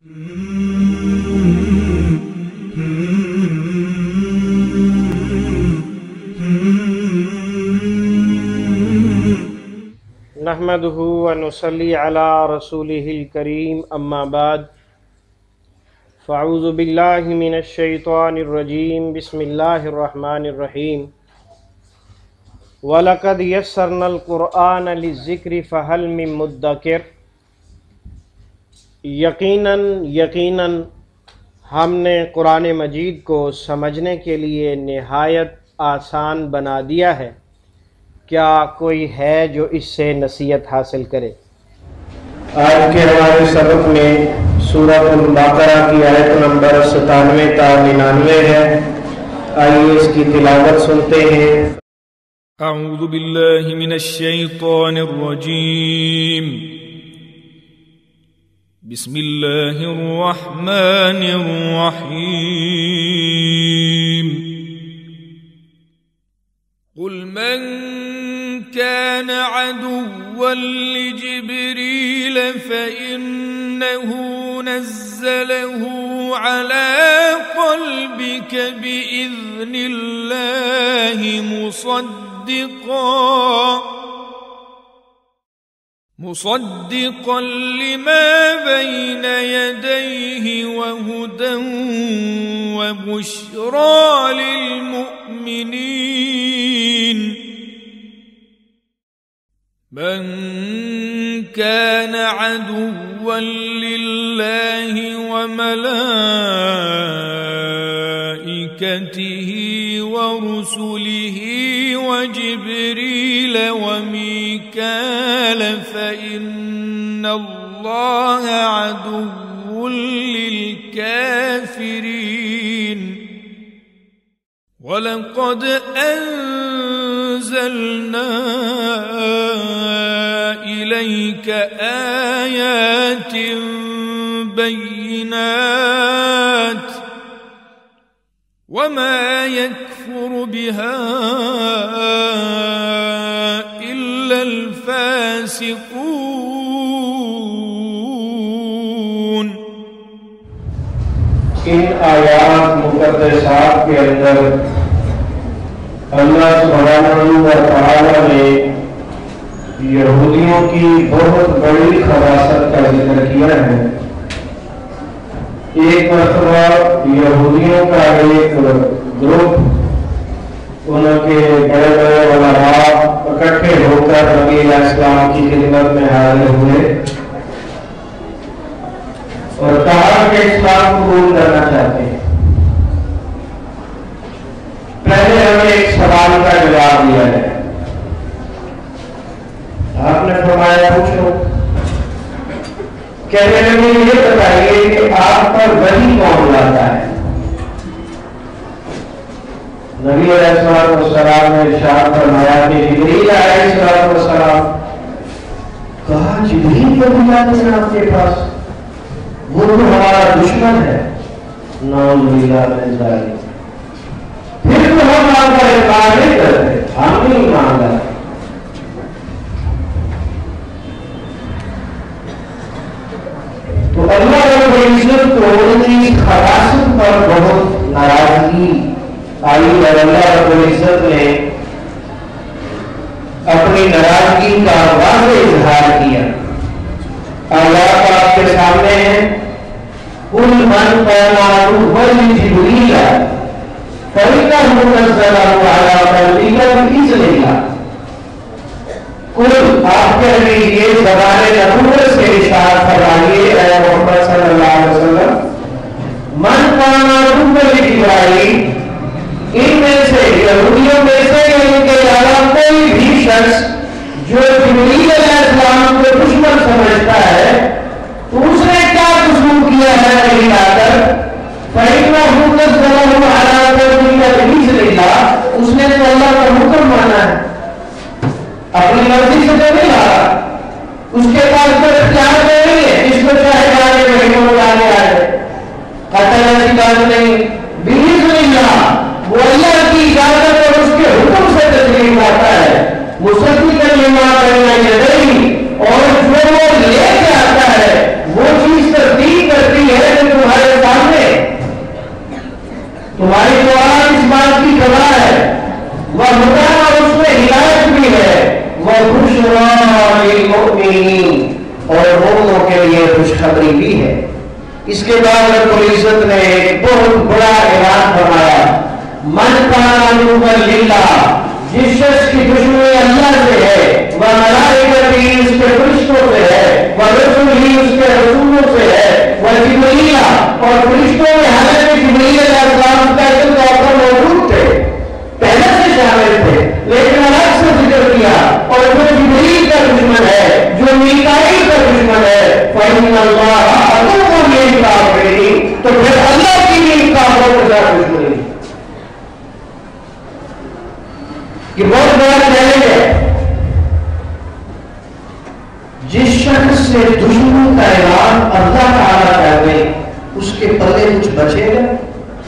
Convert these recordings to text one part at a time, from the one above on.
نحمده ونصلي على رسوله الكريم اما بعد فاعوذ بالله من الشيطان الرجيم بسم الله الرحمن الرحيم وَلَقَدْ يَسَّرْنَا الْقُرْآنَ لِلذِّكْرِ فَهَلْ مِن مُدَّكِرٍ، یقیناً ہم نے قرآن مجید کو سمجھنے کے لیے نہایت آسان بنا دیا ہے، کیا کوئی ہے جو اس سے نصیحت حاصل کرے؟ آج کے ہمارے سبق میں سورت البقرہ کی آیت نمبر 97 تا 99 ہے، آئیے اس کی تلاوت سنتے ہیں۔ اعوذ باللہ من الشیطان الرجیم، بسم اللہ الرحمن الرحیم۔ قل من كان عدوا لجبريل فإنه نزله على قلبك بإذن الله مصدقا لما بين يديه وهدى وبشرى للمؤمنين، من كان عدوا لله وملائكته ورسله وجبريل وميكال فإن الله عدو للكافرين، وَلَقَدْ أَنزَلْنَا إِلَيْكَ آيَاتٍ بَيِّنَاتٍ وَمَا يَكْفُرُ بِهَا إِلَّا الْفَاسِقُونَ۔ ان آیات مقدسات کے اندر اللہ سبحانہ و تعالی نے یہودیوں کی بہت بڑی خباثت کا ذکر کیا ہے۔ ایک مرتبہ یہودیوں کا ایک گروپ، ان کے بڑے بڑے علماء اکٹھے ہو کر نبی علیہ السلام کی خدمت میں حاضر ہوئے اور کہا کہ اسلام قبول کرنا چاہتے ہیں۔ پہلے ہمیں ایک سوال کا جواب دیا ہے۔ آپ نے فرمایا پوچھو، کہنے لگے یہ بتائیے کہ آپ پر وحی کون لاتا ہے؟ نبی علیہ السلام نے ارشاد فرمایا کہ جدید علیہ السلام۔ کہا جدید وحی لاتے ہیں آپ کے پاس؟ وہ تو ہمارا دشمن ہے، نعوذ باللہ من ذالک۔ پھر تو ہم آپ کا انکار نہیں کرتے، ہم نہیں مانگا۔ تو اللہ رب العزت کو ان کی خباثت پر بہت ناراضگی آئی اور اللہ رب العزت نے اپنی ناراضگی کا واضح اظہار کیا۔ آیات آپ کے سامنے ہیں۔ قل من كان عدوا لجبريل فإنه نزله على قلبك بإذن الله۔ قل آپ کہہ لیجیے زبان نبوت سے ارشاد فرمائیے اے محمد صلی اللہ علیہ وسلم، من كان عدوا لجبريل، ان میں سے یہودیوں میں سے ان کے علاوہ کوئی بھی شخص جو جبریل علیہ السلام کو دشمن سمجھتا ہے، تو اس نے کیا قصور کیا ہے نہیں لا کر؟ فَإِنَّهُ نَزَّلَهُ عَلَىٰ قَلْبِكَ بِإِذْنِ اللَّهِ، اس نے تو اللہ کا حکم مانا ہے، اپنی مرضی سے تو نہیں لا رہا، اس کے پاس تو اختیار نہیں ہے، اس کو چاہے جانے وہی کو جانے آئے، قطع ایسی بات نہیں۔ بِإِذْنِ اللَّهِ، وہ اللہ کی اجازت اور اس کے حکم سے تسلیم آتا ہے۔ مصدقا لما بین یدیہ، اور جو وہ لے کے آتا ہے وہ چیز تصدیق کرتی ہے وَبُشْرَىٰ لِلْمُؤْمِنِينَ، اور مومنوں کے لیے خوشخبری بھی ہے۔ اس کے بعد رب العزت نے ایک بہت بڑا اعلان فرمایا، من کان عدوا للہ، جس شخص کی دشمنی اللہ سے ہے، وملائکتہ، اس کے فرشتوں سے ہے، ورسلہ، اس کے رسولوں سے ہے، وجبریل، اور فرشتوں میں حضرت جبریل علیہ السلام کا علم کا موجود تھے، پہلے سے شامل تھے لیکن الگ سے ذکر کیا، اور جو جبریل کا دشمن ہے، جو میکائیل کا دشمن ہے، فَإِنَّ اللَّهَ عَدُوٌّ لِلْكَافِرِينَ، تو پھر اللہ کی بھی کافروں کے ساتھ دشمنی، یہ بہت بڑا چیلنج ہے۔ جس شخص سے دشمنی کا اعلان اللہ تعالیٰ کر دے، اس کے پلے کچھ بچے گا؟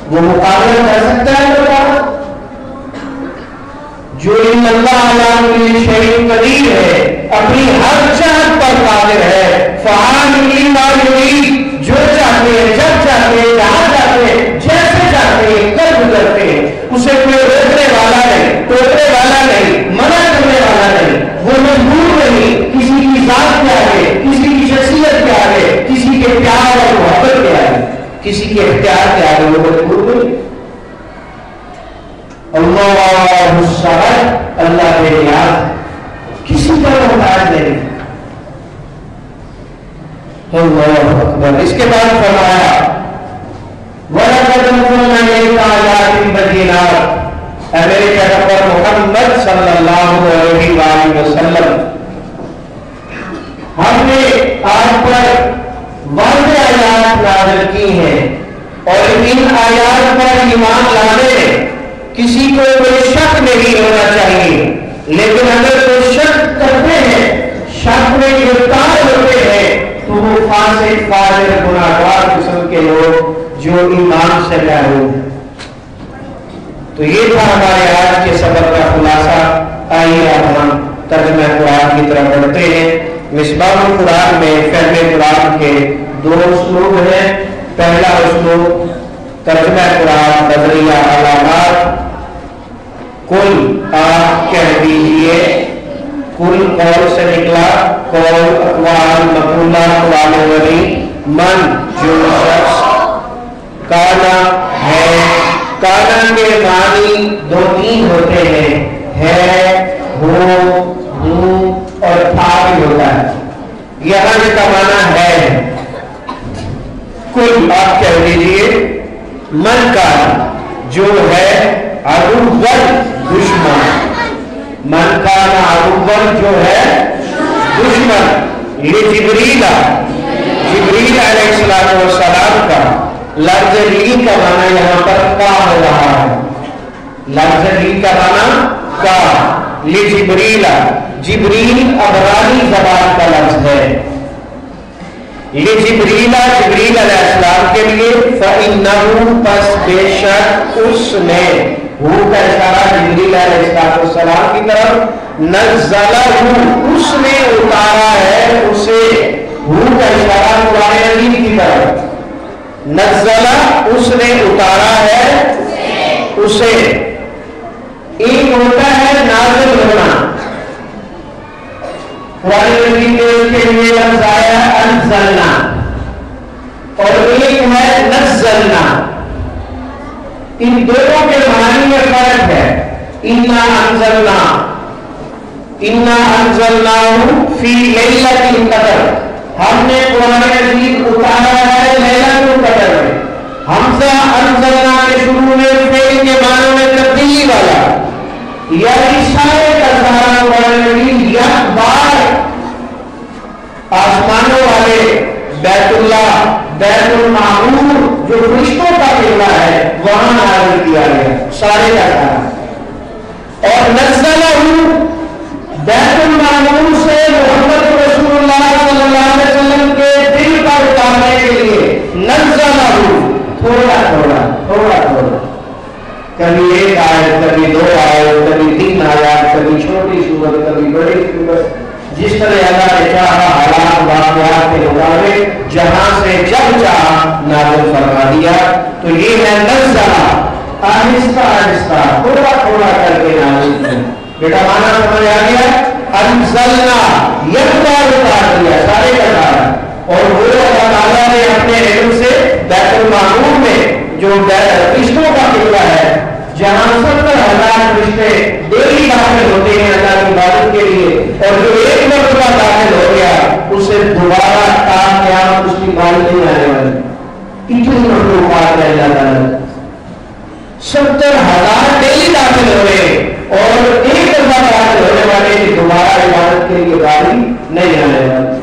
وہ مقابلہ کر سکتا ہے اللہ؟ جو ان اللہ علی کل شیء قدیر ہے، اپنی ہر چاہت پر قادر ہے، فعال لما یرید، جو چاہتے ہیں، جب چاہتے ہیں، جہاں چاہتے ہیں، جیسے چاہتے ہیں کر گزرتے ہیں، اسے کوئی روکنے والا نہیں، ٹوکنے والا نہیں، منع کرنے والا نہیں، وہ مجبور نہیں کسی کی ذات کے آگے، کسی کی شخصیت کے آگے، کسی کے پیار اور محبت کے آگے، کسی کے اختیار کے آگے وہ مجبور نہیں۔ اللہ الصمد، اللہ بے نیاز، کسی کا محتاج نہیں۔ اللہ اکبر۔ اس کے بعد فرمایا وَلَقَدْ أَنزَلْنَا إِلَيْكَ آيَاتٍ بَيِّنَاتٍ، اے میرے پیغمبر محمد صلی اللہ علیہ وآلہ وسلم، ہم نے آپ پر واضح آیات نازل کی ہیں، اور ان آیات پر ایمان لانے میں کسی کو کوئی شک نہیں ہونا چاہیے، لیکن اگر کوئی شک کرتے ہیں، شک میں گرفتار ہوتے ہیں، تو وہ فاسق، فاجر، گناہگار قسم کے لوگ جو ایمان سے محروم ہیں۔ تو یہ تھا ہمارے آج کے سبق کا خلاصہ۔ آئیے اب ہم ترجمہ قرآن کی طرف بڑھتے ہیں۔ مصباح القرآن میں فہم قرآن کے دو اسلوب ہیں۔ پہلا اسلوب ترجمہ قرآن نظریہ علامات، کل آپ کہہ دیجئے، کل قول سے نکلا، قول، اقوال، مقولہ، قرآن ولی، من جو شخص، کانا ہے، کانا کے معنی دو تین ہوتے ہیں، ہے، ہو، ہوں اور تھا بھی ہوتا ہے، یہاں اس کا معنی ہے۔ کل آپ کہہ دیجئے، من کانا جو ہے عدوًا دشمن، من کانا عدوًا جو ہے دشمن، یہ جبریل علیہ السلام کا لفظ لی کا معنی یہاں پر کا ہو رہا ہے، لفظ لی کا معنی کا، لجبریل، جبریل عبرانی زبان کا لفظ ہے، لجبریل، جبریل علیہ السلام کے لیے، فَإِنَّهُ پس بے شک اس نے، وہ کا اشارہ جبریل علیہ السلام کی طرف، نزلہ اس نے اتارا ہے اسے، وہ کا اشارہ قرآن عظیم کی طرف، نزلہ اس نے اتارا ہے اسے۔ ایک ہوتا ہے نازل ہونا، قرآن عظیم میں اس کے لیے لفظ آیا انزلنا، اور ایک ہے نزلنا، ان دونوں کے معنی میں فرق ہے۔ اِنَّا أَنزَلْنَاهُ فِي لَيْلَةِ الْقَدْرِ، ہم نے قرآن عظیم اتارا ہے لیلۃ القدر میں۔ حمزہ انزلنا کے شروع میں فعل کے معنی میں تبدیلی والا، یا اشارے کا سہارا قرآن عظیم یک بار آسمانوں والے بیت اللہ، بیت المعمور جو فرشتوں کا قبلہ ہے، وہاں نازل کیا گیا، سارے کا سارا۔ اور نزلہ بیت المعمور سے محمد رسول اللہ صلی اللہ علیہ وسلم کے دل پر اتارنے کے لیے، نزلہ تھوڑا تھوڑا تھوڑا تھوڑا، کبھی ایک آیت، کبھی دو آیت، کبھی تین آیات، کبھی چھوٹی سورت، کبھی بڑی سورت، جس طرح اللہ نے چاہا حالات واقعات کے مطابق جہاں سے جب چاہا نازل فرما دیا۔ تو یہ ہے نزلہ، آہستہ آہستہ تھوڑا تھوڑا کر کے نازل کیا۔ بیٹا مانا سمجھ آ گیا؟ انزلنا یک بار اتار دیا سارے کا سارا. اور وہ اللہ تعالیٰ نے اپنے علم سے بیت المعمور میں جو فرشتوں کا قبلہ ہے جہاں 70,000 فرشتے ڈیلی داخل ہوتے ہیں اللہ کی عبادت کے لیے, اور جو ایک مرتبہ داخل ہو گیا اسے دوبارہ تا قیامت اس کی عبادت نہیں آنے والی. اتنی مخلوقات ہے اللہ تعالیٰ, 70,000 ڈیلی داخل ہو رہے اور ایک دفعہ داخل ہونے والے کی دوبارہ عبادت کے لیے باری نہیں آنے والی.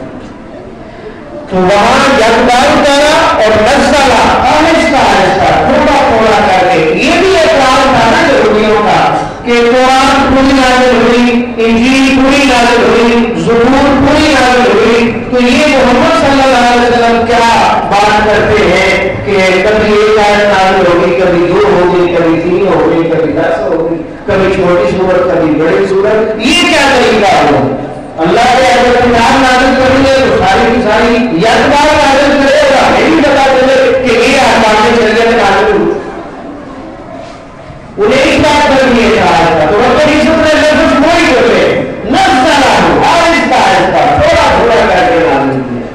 تو وہاں یکبار اتارا اور نزلہ آہستہ آہستہ تھوڑا تھوڑا کر کے. یہ بھی اقرار تھا نا یہودیوں کا کہ قرآن پوری نازل ہوئی, انجیل پوری نازل ہوئی, زبور پوری نازل ہوئی, تو یہ محمد صلی اللہ علیہ وسلم کیا بات کرتے ہیں کہ کبھی ایک آیت نازل ہوگی, کبھی 2 ہوگی, کبھی 3 ہوگی, کبھی 10 ہوگی, کبھی چھوٹی سورت, کبھی بڑی سورت. یہ کیا طریقہ ہو؟ اللہ کے اگر کتاب نازل کریں گے تو ساری کی ساری یکبار نازل کرے گا, نہیں بتا چلے کہ یہ آسمان کے ذریعے میں نازل ہو. انہیں اس بات پر بھی یہ کہا تھا. تو رب العزت نے لفظ وہی بولے نزلہ آہستہ آہستہ تھوڑا تھوڑا کر کے نازل کیا.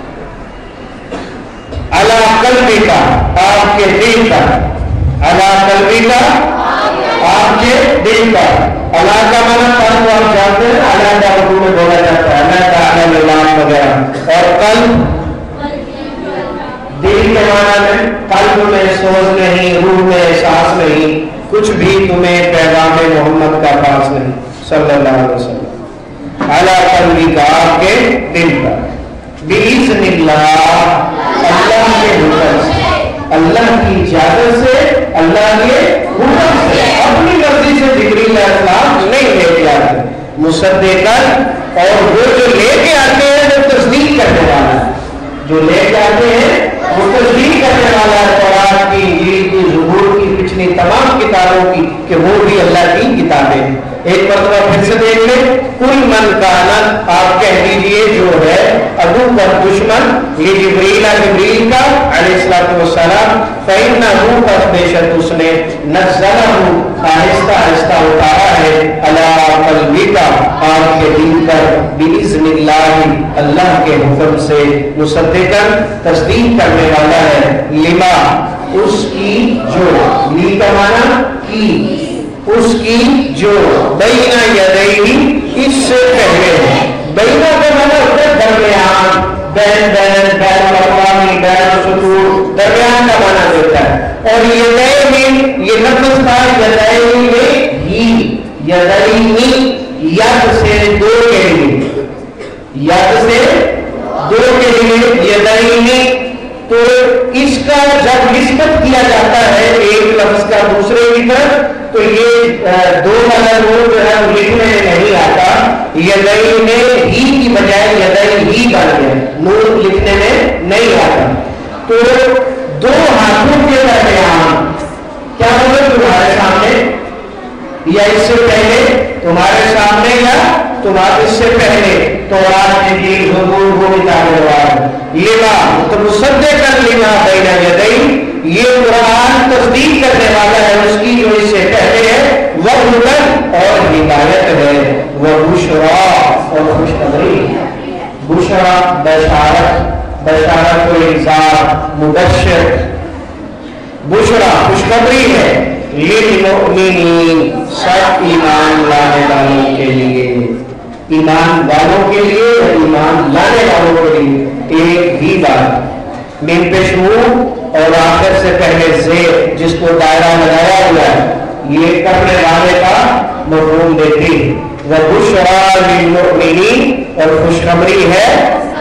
علی قلبک آپ کے دل پر, علی قلبک آپ کے دل پر. اللہ کا معنی قلب آپ جانتے ہیں, اللہ کا اردو میں بولا جاتا ہے اللہ تعالی اللہ وغیرہ, اور قلب دل کے معنی میں قلب میں سوچ نہیں, روح میں احساس نہیں, کچھ بھی تمہیں پیغام محمد کا پاس نہیں صلی اللہ علیہ وسلم. اللہ قلبی کا آپ کے دل پر بِإِذْنِ اللَّهِ اللہ کے حکم سے, اللہ کی اجازت سے, اللہ کے حکم سے, اپنی مرضی سے جبریل علیہ السلام نہیں لے کے آتے. مصدقاً, اور وہ جو لے کے آتے ہیں وہ تصدیق کرنے والا ہے, جو لے کے آتے ہیں وہ تصدیق کرنے والا ہے قرآن کی, انجیل کی, زبور کی, پچھلی تمام کتابوں کی, کہ وہ بھی اللہ کی کتابیں ہیں. ایک مرتبہ پھر سے دیکھ لیں, کل من کانا آپ کہہ دیجئے جو ہے عدو کا دشمن یہ جبریل کا علیہ السلام, فإنہ پس بے شک اس نے نزلہ آہستہ آہستہ اتارا ہے علی قلبک آپ کے دل پر بِإِذْنِ اللہ اللہ کے حکم سے, مصدقاً تصدیق کرنے والا ہے, لما اس کی جو, لی کا معنی کی, اس کی جو بینہ یدیہ اس سے پہلے ہے. بینہ کا معنی ہوتا ہے درمیان, بین الاقوامی, بین السطور, درمیان کا معنی دیتا ہے. اور یدیہ یہ لفظ تھا یدیہ میں ہی, یدیہ ید سے 2 کے لیے, ید سے 2 کے لیے یدیہ. تو اس کا جب نسبت کیا جاتا ہے ایک لفظ کا دوسرے کی طرف تو یہ 2 والا نور جو ہے لکھنے میں نہیں آتا, یدین ہی کی بجائے یدین ہی بن گیا, نور لکھنے میں نہیں آتا. تو 2 ہاتھوں کے درمیان کیا مطلب تمہارے سامنے یا اس سے پہلے, تمہارے سامنے یا تمہارے اس سے پہلے تورات انجیل زبور وہ کتابیں وغیرہ لما تو مصدقاً لما بین یدیہ, یہ قرآن تصدیق کرنے والا ہے اس کی جو اس سے پہلے ہے, وہدی اور ہدایت ہے, وبشریٰ اور خوشخبری. بشرا بشارت, بشارت و انذار, مبشر, بشرا خوشخبری ہے, للمؤمنین سب ایمان لانے والوں کے لیے, ایمان والوں کے لیے, ایمان لانے والوں کے لیے. ایک ہی بات من پیشمو اور آخر سے پہلے زیر جس کو دائرہ لگایا ہوا ہے یہ کرنے والے کا مفہوم دیتی ہے. وبشریٰ للمؤمنین اور خوشخبری ہے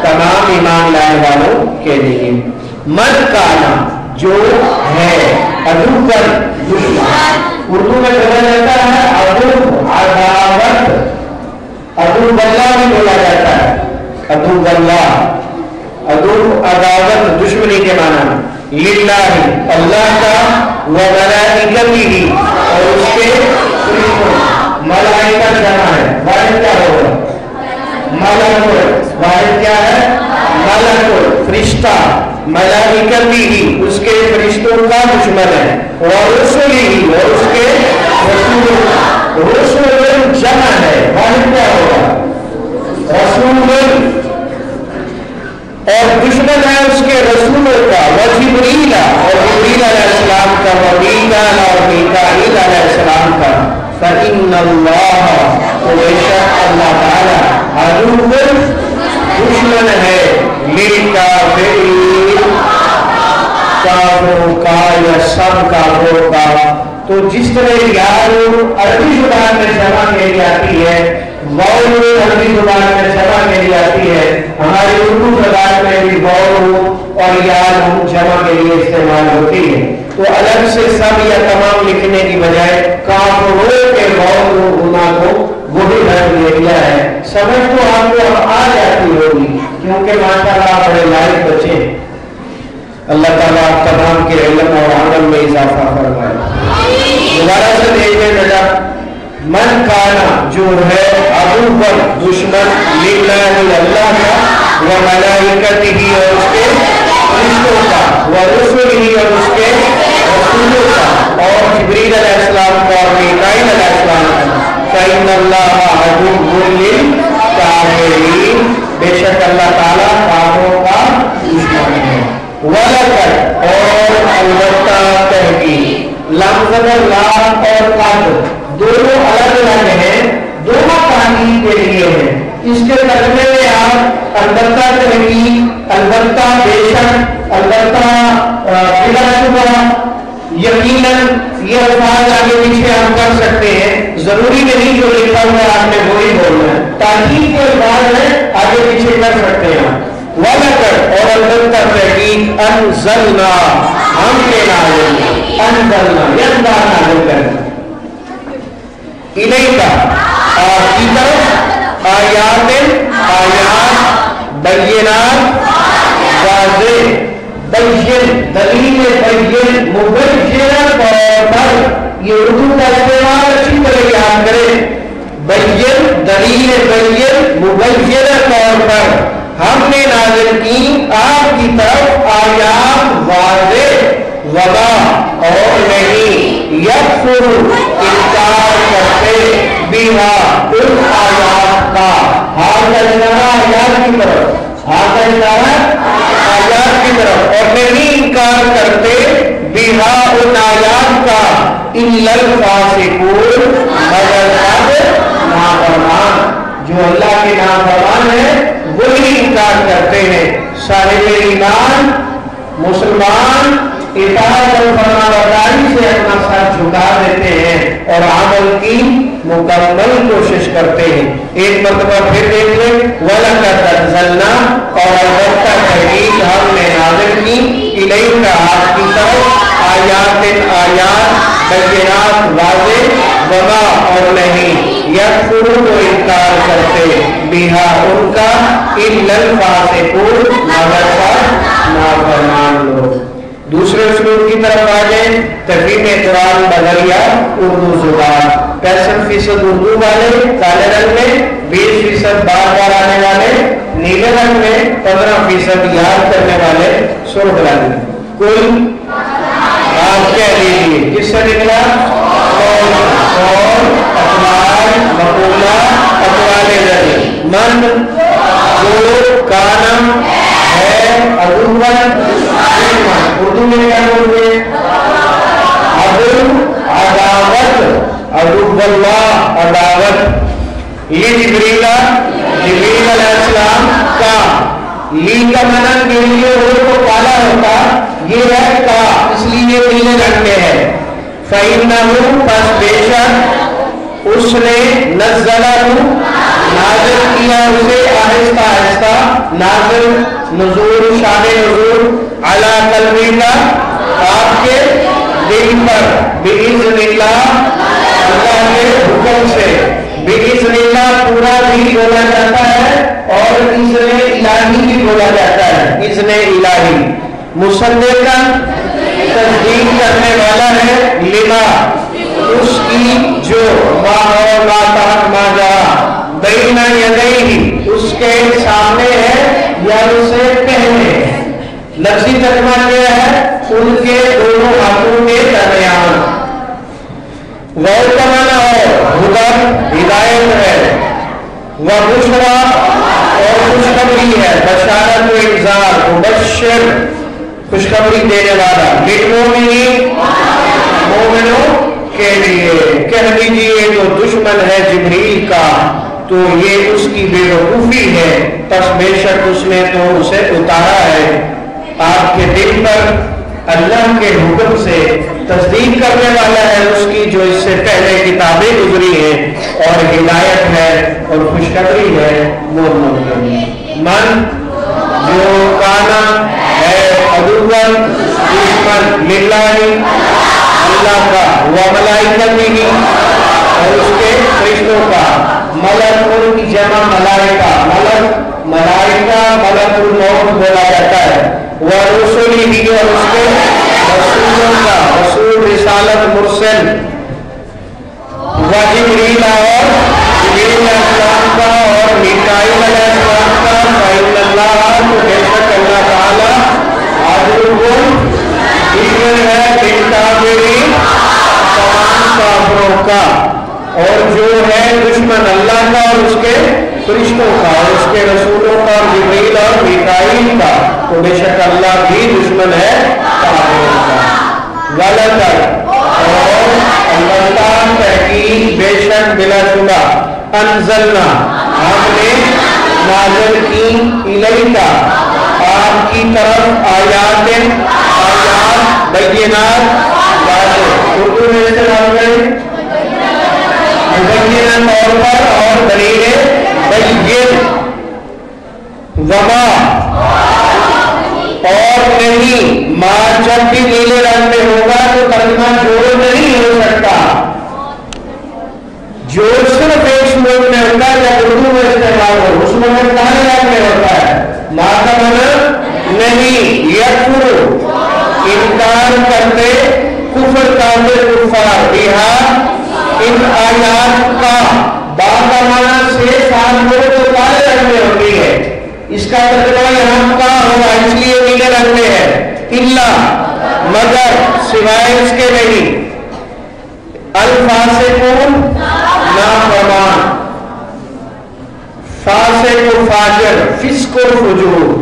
تمام ایمان لانے والوں کے لیے. من کانا جو ہے عدو پر دشمن, اردو میں کہا جاتا ہے عدو عداوت, عدو اللہ بھی بولا جاتا ہے, عدو اللہ, عدو عداوت دشمنی کے معنی. للہ اللہ کا, وملائکتہ اور اس کے فرشتوں, ملائکہ جمع ہے, واحد کیا ہوگا ملک, واحد کیا ہے ملک فرشتہ, ملائکتہ اس کے فرشتوں کا دشمن ہے, اور رسولہ اور اس کے رسول, رسول جمع ہے, واحد کیا ہوگا دشمن ہے اس کے رسولوں کا، وجبریل اور جبریل علیہ السلام کا، ومیکال اور میکائیل علیہ السلام کا، فإن اللہ تو بے شک اللہ تعالی عدو دشمن ہے للکافرین کافروں کا یا سب کافروں کا. تو جس طرح یار عربی زبان میں جمع کی جاتی ہے، واو عربی زبان میں جمع کی جاتی ہے، ہماری اردو زبان میں بھی واو اور یار جمع کے لیے استعمال ہوتی ہے. تو الگ سے سب یا تمام لکھنے کی بجائے کافروں کے واو گنا کو وہی رکھ دیا ہے. سمجھ تو آپ کو اب آ جاتی ہوگی کیونکہ ماشاءاللہ بڑے لائق بچے ہیں. اللہ تعالیٰ آپ تمام کے علم اور عمل میں اضافہ فرمائے. دوبارہ سے دیکھیں بیٹا، من کانا جو ہے عدوً دشمن للہ اللہ کا، وملائکتہ اور اس کے فرشتوں کا، ورسلہ اور اس کے رسولوں کا، اور جبریل علیہ السلام کا اور میکائیل علیہ السلام کا، فإن اللہ عدو للکافرین بے شک اللہ تعالیٰ کافروں کا دشمن ہے. وَلَقَدْ اور البتہ تحقیق، لفظ لام اور قد دونوں الگ الگ ہیں، دونوں تحقیق کے لیے ہیں. اس کے ترجمے میں آپ البتہ تحقیق، البتہ بے شک، البتہ بلا شبہ، یقیناً یہ الفاظ آگے پیچھے آپ کر سکتے ہیں. ضروری نہیں جو لکھا ہوا ہے آپ نے وہی بولنا ہے. تحقیق کے الفاظ ہیں آگے پیچھے کر سکتے ہیں. وَلَقَدْ اور البتہ تحقیق انزلنا ہم نے نازل، انزلنا یزدار نازل کرنا، الیکا آپ کی طرف، آیات آیات، بینات واضح، بین دلیل بین، مبینہ طور پر. یہ اردو کا استعمال اچھی طرح یاد کریں. بین دلیل بین مبینہ طور پر ہم نے نازل کی آپ کی طرف آیات واضح، وما اور نہیں یکفر انکار کرتے بہا ان آیات کا، ہاتھ کا اشارہ آیات کی طرف، ہاتھ کا اشارہ آیات کی طرف، اور نہیں انکار کرتے بہا ان آیات کا الا الفاسقون مگر سب نافرمان. جو اللہ کے نافرمان ہیں وہی انکار کرتے ہیں. صاحب ایمان مسلمان اطاعت اور فرمانبرداری سے اپنا سر جھکا دیتے ہیں اور عمل کی مکمل کوشش کرتے ہیں. ایک مرتبہ پھر دیکھ لیں، وَلَقَدْ أَنزَلْنَا اور البتہ تحقیق ہم نے نازل کی، الیک آپ کی طرف، آیات آیات، بینات واضح، وما اور نہیں یکفر کو انکار کرتے بہا ان کا الا الفاسقون مگر نافرمان لوگ. دوسرے اسلوب کی طرف آ جائیں، تفہیم قرآن بدلیہ اردو زبان، 65% اردو والے کالے رنگ میں، 20% بار بار آنے والے نیلے رنگ میں، 15% یاد کرنے والے سرخ رنگ میں. کل آپ کہہ دیجیے کس سے نکلا؟ اور اقوال مقولہ اقوال ذری. من جو کانم ہے عدوًا، اردو میں کیا بولتے ہیں؟ عدو عداوت، عدو اللہ عداوت. یہ جبریل علیہ السلام کا، لی کا منن کے لیے ہو تو کالا ہوتا، یہ ہے کا اس لیے نیلے رنگ میں ہے. فَإِنَّهُ پس بے شک اس نے نزلہ نازل کیا اسے آہستہ آہستہ، نازل نزول شان نزول، علی قلبک آپ کے دل پر، بِإِذْنِ اللَّهِ اللہ کے حکم سے. بِإِذْنِ اللَّهِ پورا بھی بولا جاتا ہے اور اذن الہی بھی بولا جاتا ہے. اذن الہی مصدقاً تصدیق کرنے والا ہے، لما اس کی جو ما اور ما تحت ما جا بین یدیہ اس کے سامنے ہے یا اسے پہلے ہے. لفظی ترجمہ کیا ہے؟ ان کے دونوں ہاتھوں کے درمیان. وَالْقَمَنَ اور ہدن ہدایت ہے، وَبُشْرَا اور خوشخبری ہے، بشارت و انذار مبشر خوشخبری دینے والا، للمؤمنین مومنوں کے لیے، کہہ دیجیے جو دشمن ہے جبریل کا تو یہ اس کی بے وقوفی ہے، پس بے شک اس نے تو اسے اتارا ہے آپ کے دل پر اللہ کے حکم سے، تصدیق کرنے والا ہے اس کی جو اس سے پہلے کتابیں گزری ہیں، اور ہدایت ہے اور خوشخبری ہے مومنوں کے لیے۔ من جو کانا ہے عدوًا دشمن للہ اللہ کا، و ملائکتہ اور اس کے فرشتوں کا، ملک ان کی جمع ملائکہ، ملک ملائکہ ملک الموت بولا جاتا ہے، ورسلہ اور اس کے رسولوں کا، رسول رسالت مرسل، وجبریل اور جبریل علیہ السلام کا اور میکائیل علیہ السلام کا، فإن اللہ تو بے شک اللہ تعالی عدو دشمن ہے بالکافرین تمام کافروں کا، اور جو ہے دشمن اللہ کا اور اس کے فرشتوں کا اور اس کے رسولوں کا اور جبریل اور میکائیل کا، تو بے شک اللہ بھی دشمن ہے کافروں کا۔ غلط اور البتہ تحقیق بے شک بلا شبہ، انزلنا ہم نے نازل کی الیکا آپ کی طرف آیات بینات واضح، اردو میں سے نازل مبینہ طور پر اور دلیل بین، وما اور نہیں، ما جب بھی نیلے رنگ میں ہوگا تو ترجمہ جوڑ نہیں ہو سکتا، جو صرف ایک صورت میں ہوتا ہے جب اردو میں استعمال ہو اس میں کہاں رنگ میں ہوتا ہے، ما کا معنی نہیں، یکفر انکار کرتے، کفر کافر کفار، بہا ان آیات کا، با کا معنی سے ساتھ ہو تو کالے رنگ میں ہوتی ہے، اس کا ترجمہ یہاں کا ہوگا اس لیے نیلے رنگ میں ہے، الا مگر سوائے اس کے نہیں، الفاسقون نافرمان، فاسق و فاجر، فسق و فجور،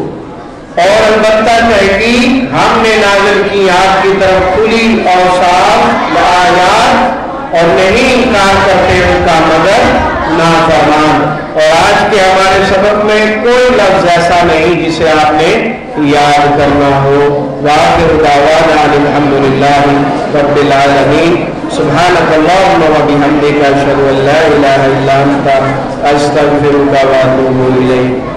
اور البتہ تحقیق ہم نے نازل کی آپ کی طرف کھلی اور صاف آیات، اور نہیں انکار کرتے ان کا مگر نافرمان۔ اور آج کے ہمارے سبق میں کوئی لفظ ایسا نہیں جسے آپ نے یاد کرنا ہو۔ وآخر دعوانا الحمدللہ رب العالمین، سبحانک اللہم و بحمدک، اشہد ان لا الہ الا انت، استغفرک و اتوب الیک۔